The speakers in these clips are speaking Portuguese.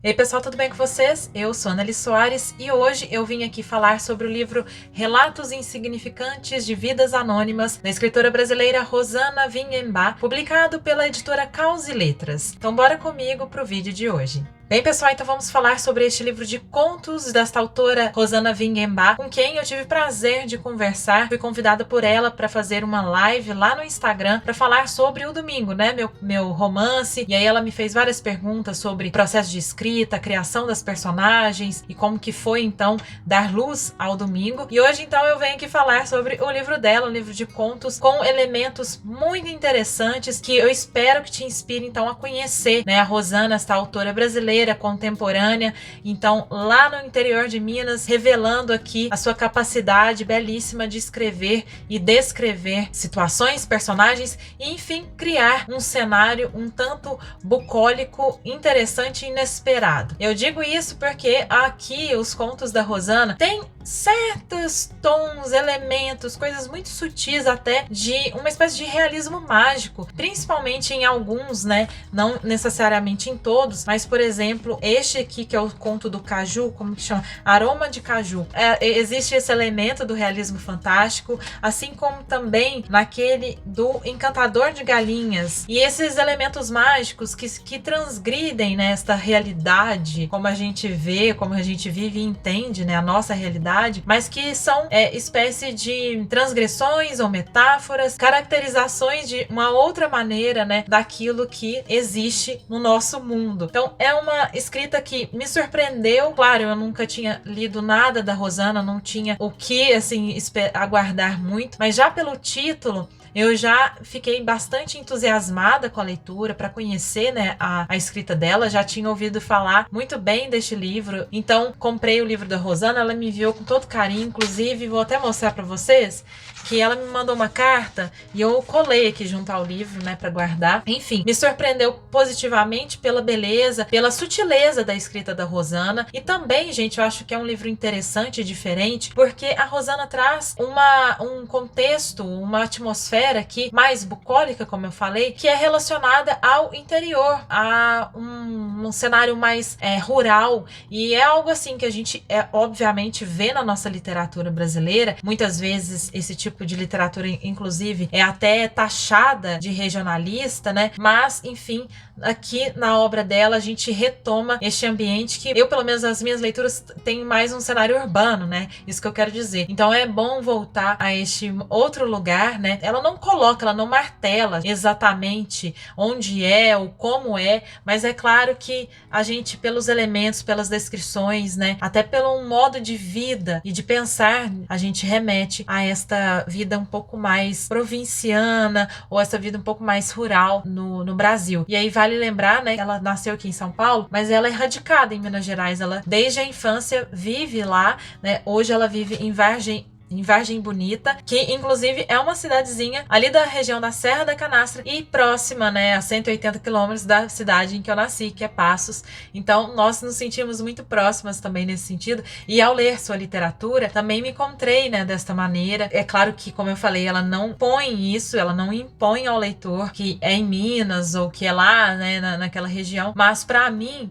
E aí, pessoal, tudo bem com vocês? Eu sou Anneli Soares e hoje eu vim aqui falar sobre o livro Relatos Insignificantes de Vidas Anônimas, da escritora brasileira Rosana Wingenbach, publicado pela editora Caos e Letras. Então bora comigo pro vídeo de hoje. Bem, pessoal, então vamos falar sobre este livro de contos desta autora Rosana Wingenbach, com quem eu tive prazer de conversar. Fui convidada por ela para fazer uma live lá no Instagram para falar sobre o Domingo, né, meu romance. E aí ela me fez várias perguntas sobre o processo de escrita, a criação das personagens e como que foi então dar luz ao Domingo. E hoje então eu venho aqui falar sobre o livro dela, um livro de contos com elementos muito interessantes que eu espero que te inspire então a conhecer, né, a Rosana, esta autora brasileira contemporânea, então lá no interior de Minas, revelando aqui a sua capacidade belíssima de escrever e descrever situações, personagens e, enfim, criar um cenário um tanto bucólico, interessante e inesperado. Eu digo isso porque aqui os contos da Rosana têm certos tons, elementos, coisas muito sutis até de uma espécie de realismo mágico, principalmente em alguns, né? Não necessariamente em todos, mas por exemplo, este aqui que é o conto do caju, como que chama? Aroma de caju. Existe esse elemento do realismo fantástico, assim como também naquele do encantador de galinhas. E esses elementos mágicos que transgridem nesta realidade, como a gente vê, como a gente vive e entende, né, a nossa realidade, mas que são espécie de transgressões ou metáforas, caracterizações de uma outra maneira, né, daquilo que existe no nosso mundo. Então é uma escrita que me surpreendeu. Claro, eu nunca tinha lido nada da Rosana, não tinha o que assim aguardar muito, mas já pelo título eu já fiquei bastante entusiasmada com a leitura para conhecer, né, a escrita dela. Já tinha ouvido falar muito bem deste livro, então comprei o livro da Rosana. Ela me enviou com todo carinho, inclusive vou até mostrar para vocês que ela me mandou uma carta e eu colei aqui junto ao livro, né, para guardar. Enfim, me surpreendeu positivamente pela beleza, pela sutileza da escrita da Rosana. E também, gente, eu acho que é um livro interessante e diferente, porque a Rosana traz um contexto, uma atmosfera aqui mais bucólica, como eu falei, que é relacionada ao interior, a um cenário mais rural. E é algo assim que a gente obviamente vê na nossa literatura brasileira. Muitas vezes esse tipo de literatura, inclusive, é até taxada de regionalista, né? Mas, enfim, aqui na obra dela a gente retoma este ambiente que eu, pelo menos as minhas leituras, tem mais um cenário urbano, né? Isso que eu quero dizer. Então é bom voltar a este outro lugar, né? Ela não coloca, ela não martela exatamente onde é ou como é, mas é claro que a gente, pelos elementos, pelas descrições, né? Até pelo modo de vida e de pensar, a gente remete a esta vida um pouco mais provinciana ou essa vida um pouco mais rural no Brasil. E aí vale lembrar, né, ela nasceu aqui em São Paulo, mas ela é radicada em Minas Gerais. Ela desde a infância vive lá, né? Hoje ela vive em Vargem Bonita, que inclusive é uma cidadezinha ali da região da Serra da Canastra e próxima, né, a 180 quilômetros da cidade em que eu nasci, que é Passos. Então nós nos sentimos muito próximas também nesse sentido, e ao ler sua literatura também me encontrei, né, desta maneira. É claro que, como eu falei, ela não põe isso, ela não impõe ao leitor que é em Minas ou que é lá, né, naquela região, mas para mim,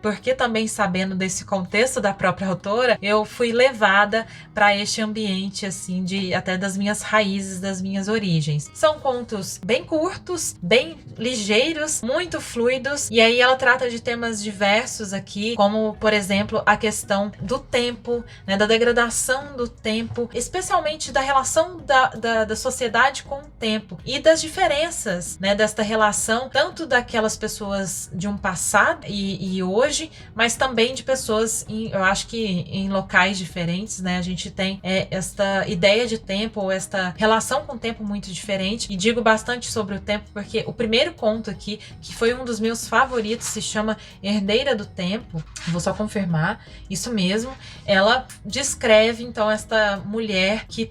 porque também sabendo desse contexto da própria autora, eu fui levada para este ambiente assim, até das minhas raízes, das minhas origens. São contos bem curtos, bem ligeiros, muito fluidos, e aí ela trata de temas diversos aqui, como por exemplo a questão do tempo, né, da degradação do tempo, especialmente da relação da sociedade com o tempo e das diferenças, né, desta relação, tanto daquelas pessoas de um passado e hoje, mas também de pessoas eu acho que em locais diferentes, né, a gente tem esta ideia de tempo, ou esta relação com o tempo muito diferente. E digo bastante sobre o tempo porque o primeiro conto aqui, que foi um dos meus favoritos, se chama Herdeira do Tempo. Vou só confirmar, isso mesmo. Ela descreve então esta mulher que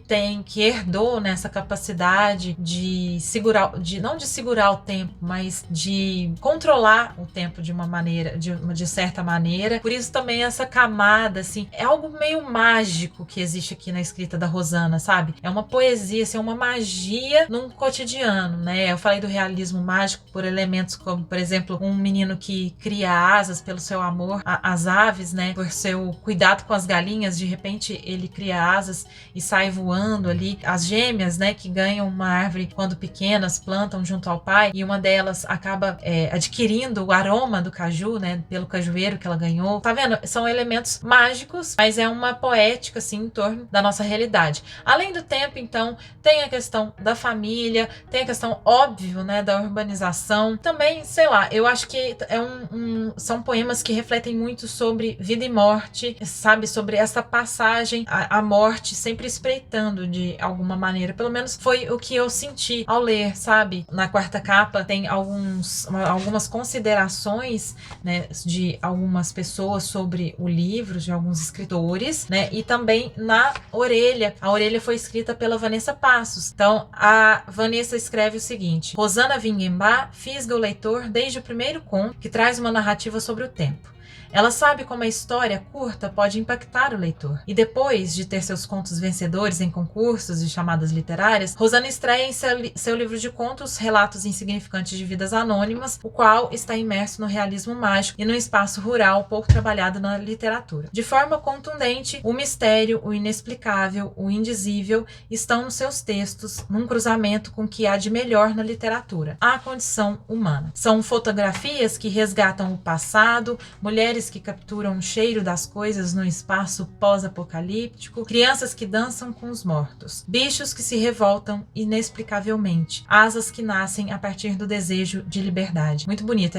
herdou nessa capacidade de segurar, não de segurar o tempo, mas de controlar o tempo de uma maneira, de certa maneira. Por isso também essa camada, assim, é algo meio mágico que existe aqui na escrita escrita da Rosana, sabe? É uma poesia, assim, é uma magia num cotidiano, né? Eu falei do realismo mágico por elementos como, por exemplo, um menino que cria asas pelo seu amor às aves, né? Por seu cuidado com as galinhas, de repente ele cria asas e sai voando ali. As gêmeas, né, que ganham uma árvore quando pequenas, plantam junto ao pai, e uma delas acaba adquirindo o aroma do caju, né, pelo cajueiro que ela ganhou. Tá vendo? São elementos mágicos, mas é uma poética, assim, em torno da nossa realidade. Além do tempo, então, tem a questão da família, tem a questão, óbvio, né, da urbanização. Também, sei lá, eu acho que são poemas que refletem muito sobre vida e morte, sabe? Sobre essa passagem à morte, sempre espreitando de alguma maneira. Pelo menos foi o que eu senti ao ler, sabe? Na quarta capa tem algumas considerações, né, de algumas pessoas sobre o livro, de alguns escritores, né? E também na orelha. A orelha foi escrita pela Vanessa Passos. Então, a Vanessa escreve o seguinte: Rosana Wingenbach fisga o leitor desde o primeiro conto, que traz uma narrativa sobre o tempo. Ela sabe como a história curta pode impactar o leitor. E depois de ter seus contos vencedores em concursos e chamadas literárias, Rosana estreia em seu livro de contos Relatos Insignificantes de Vidas Anônimas, o qual está imerso no realismo mágico e no espaço rural pouco trabalhado na literatura. De forma contundente, o mistério, o inexplicável, o indizível estão nos seus textos, num cruzamento com o que há de melhor na literatura, a condição humana. São fotografias que resgatam o passado, mulheres que capturam o cheiro das coisas no espaço pós-apocalíptico, crianças que dançam com os mortos, bichos que se revoltam inexplicavelmente, asas que nascem a partir do desejo de liberdade. Muito bonito,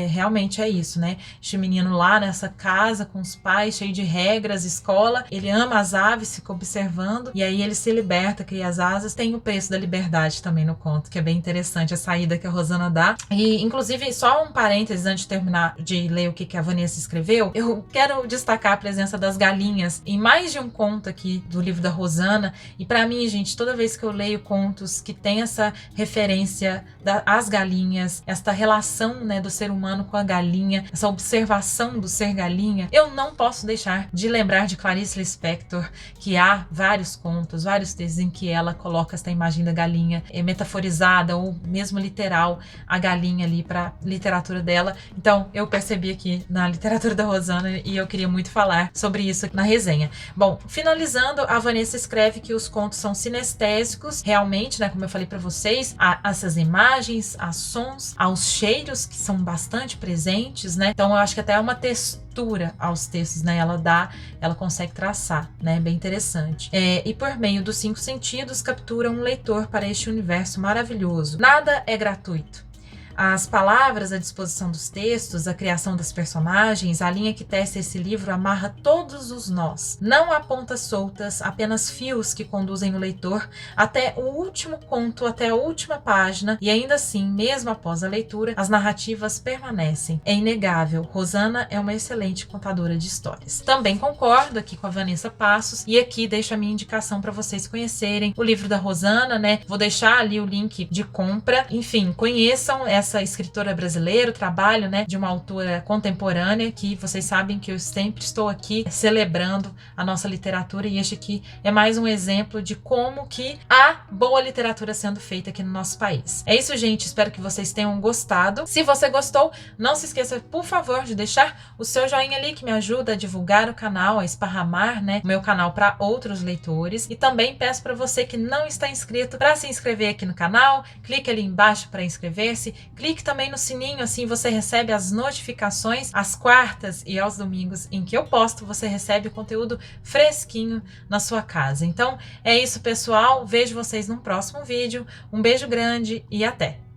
realmente é isso, né? Este menino lá nessa casa com os pais, cheio de regras, escola, ele ama as aves, fica observando, e aí ele se liberta, cria as asas. Tem o preço da liberdade também no conto, que é bem interessante a saída que a Rosana dá. E, inclusive, só um parênteses antes de terminar de ler o que a Vanessa escreveu, eu quero destacar a presença das galinhas em mais de um conto aqui do livro da Rosana. E para mim, gente, toda vez que eu leio contos que tem essa referência às galinhas, esta relação, né, do ser humano com a galinha, essa observação do ser galinha, eu não posso deixar de lembrar de Clarice Lispector, que há vários contos, vários textos em que ela coloca esta imagem da galinha metaforizada ou mesmo literal, a galinha ali para literatura dela. Então eu percebi aqui na literatura da Rosana e eu queria muito falar sobre isso na resenha. Bom, finalizando, a Vanessa escreve que os contos são sinestésicos, realmente, né, como eu falei para vocês, a essas imagens, a sons, aos cheiros que são bastante presentes, né? Então eu acho que até é uma textura aos textos, né? Ela consegue traçar, né? Bem interessante. E por meio dos 5 sentidos captura um leitor para este universo maravilhoso. Nada é gratuito. As palavras à disposição dos textos, a criação das personagens, a linha que tece esse livro amarra todos os nós. Não há pontas soltas, apenas fios que conduzem o leitor até o último conto, até a última página, e ainda assim, mesmo após a leitura, as narrativas permanecem. É inegável, Rosana é uma excelente contadora de histórias. Também concordo aqui com a Vanessa Passos, e aqui deixo a minha indicação para vocês conhecerem o livro da Rosana, né? Vou deixar ali o link de compra. Enfim, conheçam essa escritora brasileira, o trabalho, né, de uma autora contemporânea, que vocês sabem que eu sempre estou aqui celebrando a nossa literatura, e este aqui é mais um exemplo de como que há boa literatura sendo feita aqui no nosso país. É isso, gente, espero que vocês tenham gostado. Se você gostou, não se esqueça, por favor, de deixar o seu joinha ali, que me ajuda a divulgar o canal, a esparramar, né, o meu canal para outros leitores. E também peço para você que não está inscrito para se inscrever aqui no canal, clique ali embaixo para inscrever-se. Clique também no sininho, assim você recebe as notificações às quartas e aos domingos em que eu posto, você recebe o conteúdo fresquinho na sua casa. Então é isso, pessoal. Vejo vocês num próximo vídeo. Um beijo grande e até!